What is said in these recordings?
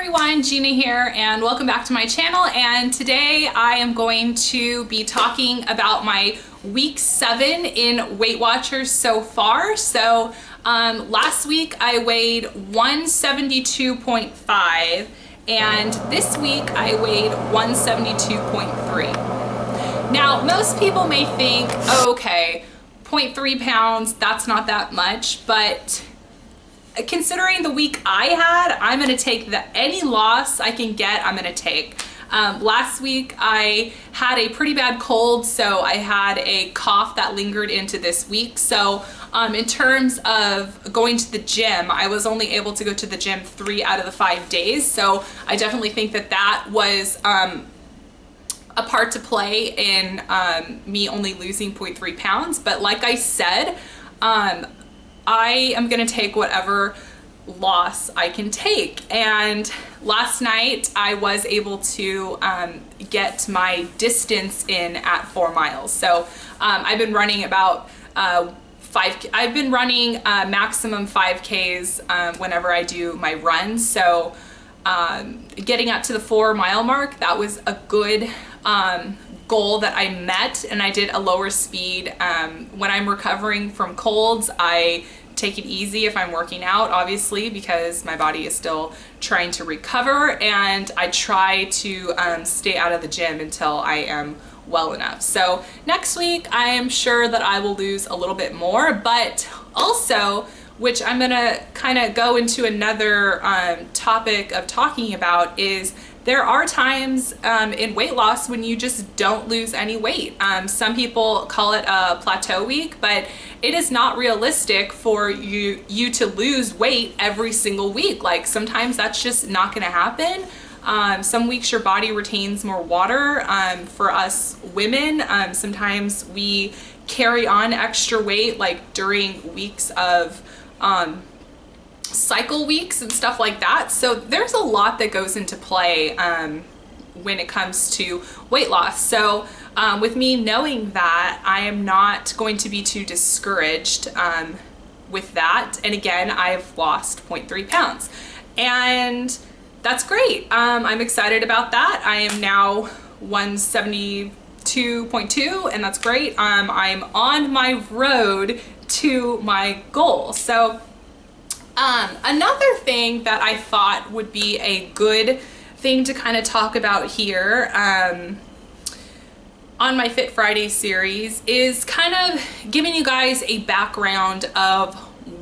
everyone, Gina here, and welcome back to my channel. And today I am going to be talking about my week 7 in Weight Watchers so far. So last week I weighed 172.5 and this week I weighed 172.3. Now most people may think, oh, okay, 0.3 pounds, that's not that much, but considering the week I had, I'm gonna take any loss I can get, I'm gonna take. Last week I had a pretty bad cold, so I had a cough that lingered into this week. So in terms of going to the gym, I was only able to go to the gym 3 out of the 5 days. So I definitely think that that was a part to play in me only losing 0.3 pounds. But like I said, I am gonna take whatever loss I can take. And last night I was able to get my distance in at 4 miles. So I've been running about I've been running maximum 5Ks whenever I do my runs. So getting up to the 4 mile mark, that was a good goal that I met, and I did a lower speed. When I'm recovering from colds, I take it easy if I'm working out, obviously, because my body is still trying to recover, and I try to stay out of the gym until I am well enough. So next week I am sure that I will lose a little bit more, but also, which I'm gonna kind of go into another topic of talking about, is there are times in weight loss when you just don't lose any weight. Some people call it a plateau week, but it is not realistic for you to lose weight every single week. Like sometimes that's just not gonna happen. Some weeks your body retains more water. For us women, sometimes we carry on extra weight like during weeks of cycle weeks and stuff like that. So there's a lot that goes into play when it comes to weight loss. So with me knowing that, I am not going to be too discouraged with that. And again, I've lost 0.3 pounds and that's great. I'm excited about that. I am now 172.2 and that's great. I'm on my road to my goal. So another thing that I thought would be a good thing to kind of talk about here on my Fit Friday series is kind of giving you guys a background of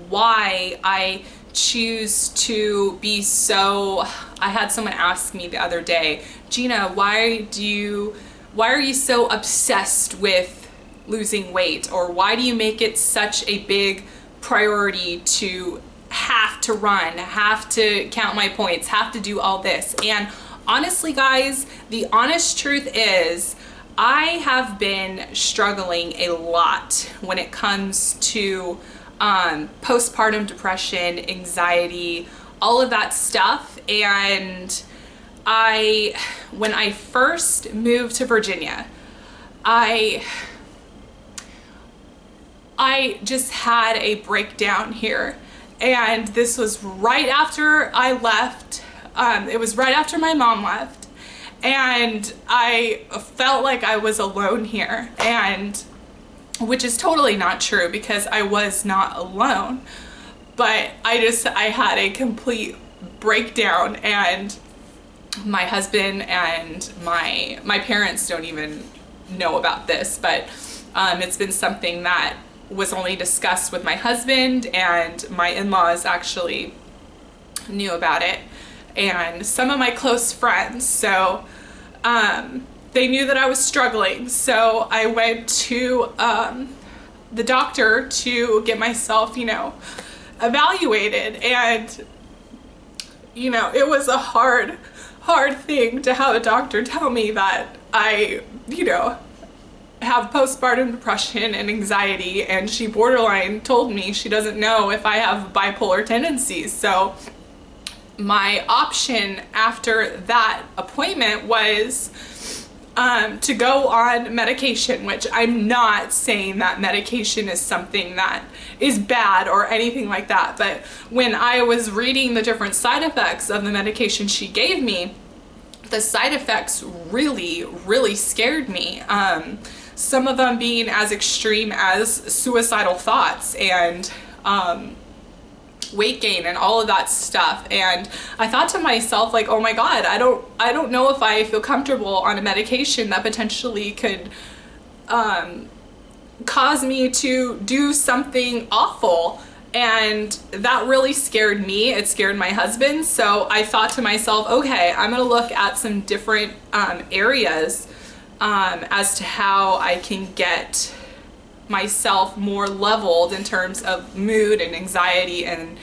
why I choose to be so. I had someone ask me the other day, Gina, why are you so obsessed with losing weight, or why do you make it such a big priority to have to run, have to count my points, have to do all this? And honestly guys, the honest truth is I have been struggling a lot when it comes to postpartum depression, anxiety, all of that stuff. And when I first moved to Virginia, I just had a breakdown here. And this was right after I left. It was right after my mom left. And I felt like I was alone here, and which is totally not true because I was not alone. But I had a complete breakdown, and my husband and my parents don't even know about this, but it's been something that was only discussed with my husband, and my in-laws actually knew about it, and some of my close friends. So they knew that I was struggling. So I went to the doctor to get myself, evaluated, and it was a hard thing to have a doctor tell me that I have postpartum depression and anxiety, and she borderline told me she doesn't know if I have bipolar tendencies. So my option after that appointment was to go on medication, which I'm not saying that medication is something that is bad or anything like that. But when I was reading the different side effects of the medication she gave me, the side effects really, really scared me. Some of them being as extreme as suicidal thoughts and weight gain and all of that stuff. And I thought to myself, like, oh my God, I don't know if I feel comfortable on a medication that potentially could cause me to do something awful. And that really scared me. It scared my husband. So I thought to myself, okay, I'm gonna look at some different areas as to how I can get myself more leveled in terms of mood and anxiety and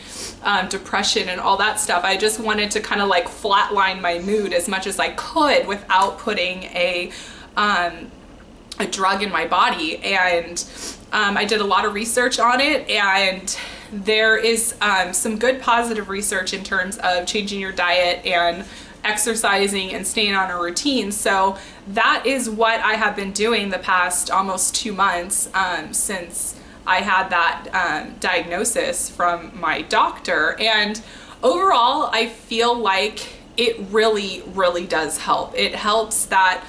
depression and all that stuff. I just wanted to kind of like flatline my mood as much as I could without putting a drug in my body. And I did a lot of research on it, and there is some good positive research in terms of changing your diet and exercising and staying on a routine. So that is what I have been doing the past almost 2 months since I had that diagnosis from my doctor. And overall, I feel like it really, really does help. It helps that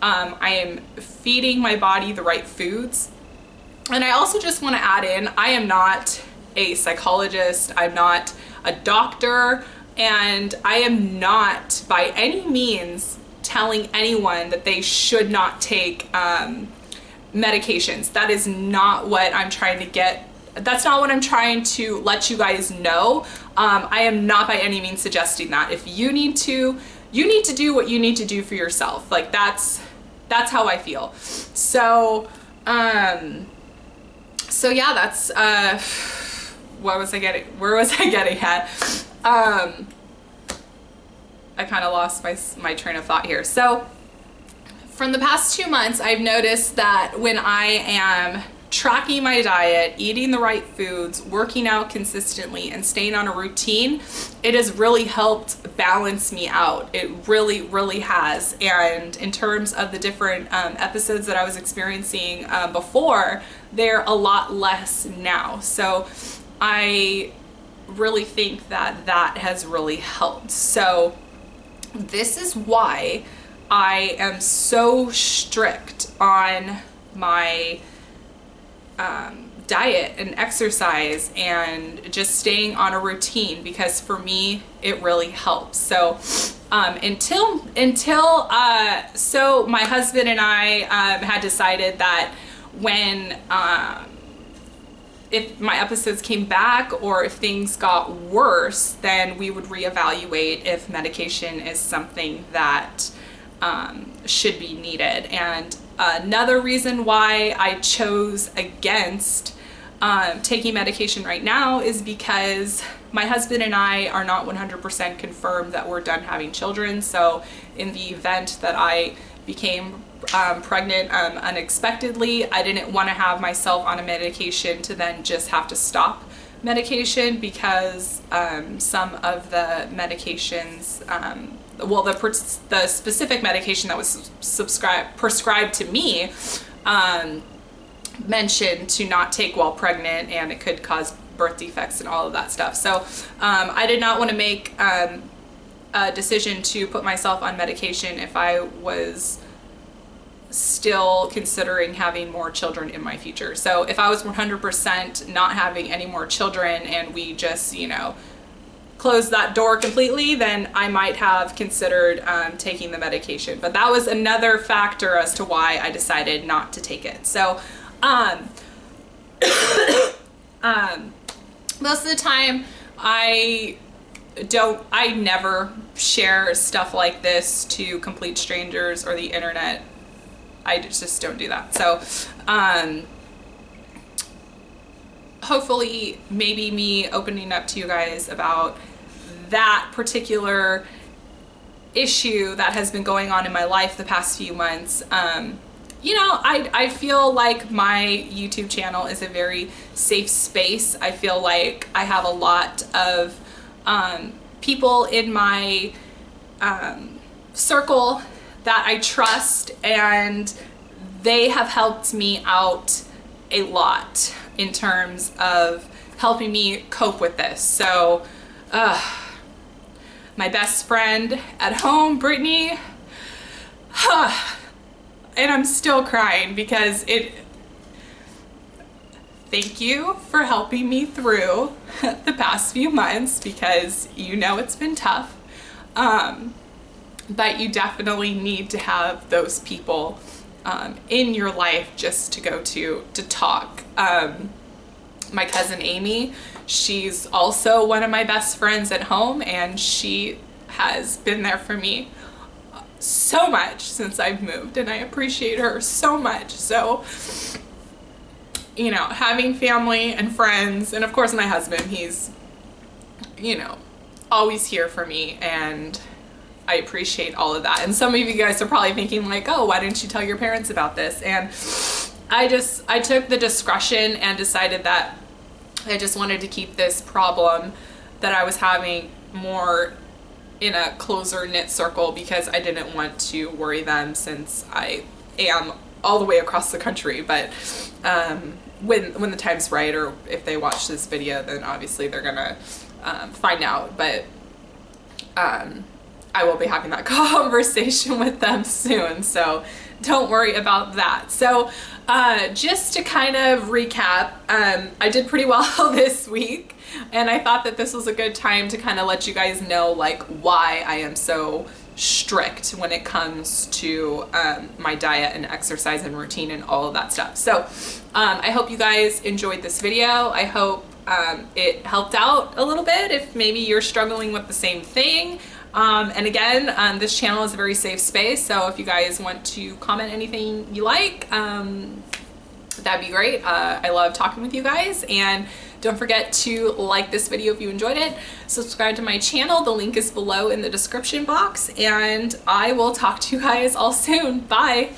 I am feeding my body the right foods. And I also just want to add in, I am not a psychologist, I'm not a doctor, and I am not by any means telling anyone that they should not take medications. That is not what I'm trying to get. That's not what I'm trying to let you guys know. I am not by any means suggesting that. If you need to do what you need to do for yourself. Like that's how I feel. So so yeah, that's where was I getting at? I kind of lost my train of thought here. So from the past 2 months, I've noticed that when I am tracking my diet, eating the right foods, working out consistently, and staying on a routine, it has really helped balance me out. It really, really has. And in terms of the different episodes that I was experiencing before, they're a lot less now. So I really think that that has really helped. So this is why I am so strict on my diet and exercise and just staying on a routine, because for me it really helps. So until so my husband and I had decided that when if my episodes came back or if things got worse, then we would reevaluate if medication is something that should be needed. And another reason why I chose against taking medication right now is because my husband and I are not 100% confirmed that we're done having children. So in the event that I became pregnant unexpectedly, I didn't want to have myself on a medication to then just have to stop medication, because some of the medications, well, the specific medication that was prescribed to me mentioned to not take while pregnant, and it could cause birth defects and all of that stuff. So I did not want to make a decision to put myself on medication if I was still considering having more children in my future. So if I was 100% not having any more children and we just, you know, closed that door completely, then I might have considered taking the medication. But that was another factor as to why I decided not to take it. So most of the time I never share stuff like this to complete strangers or the internet. I just don't do that. So hopefully maybe me opening up to you guys about that particular issue that has been going on in my life the past few months, you know, I feel like my YouTube channel is a very safe space. I feel like I have a lot of people in my circle that I trust, and they have helped me out a lot in terms of helping me cope with this. So my best friend at home, Brittany, and I'm still crying because thank you for helping me through the past few months, because you know it's been tough. But you definitely need to have those people in your life just to go to talk. My cousin Amy, she's also one of my best friends at home, and she has been there for me so much since I've moved, and I appreciate her so much. So, you know, having family and friends, and of course my husband, he's, you know, always here for me, and I appreciate all of that. And some of you guys are probably thinking like, oh, why didn't you tell your parents about this? And I took the discretion and decided that I just wanted to keep this problem that I was having more in a closer knit circle, because I didn't want to worry them, since I am all the way across the country. But when the time's right, or if they watch this video, then obviously they're gonna find out. But I will be having that conversation with them soon, so don't worry about that. So just to kind of recap, I did pretty well this week, and I thought that this was a good time to kind of let you guys know like why I am so strict when it comes to my diet and exercise and routine and all of that stuff. So I hope you guys enjoyed this video. I hope it helped out a little bit if maybe you're struggling with the same thing. And again, this channel is a very safe space, so if you guys want to comment anything you like, that'd be great. I love talking with you guys, and don't forget to like this video if you enjoyed it. Subscribe to my channel, the link is below in the description box, and I will talk to you guys all soon. Bye!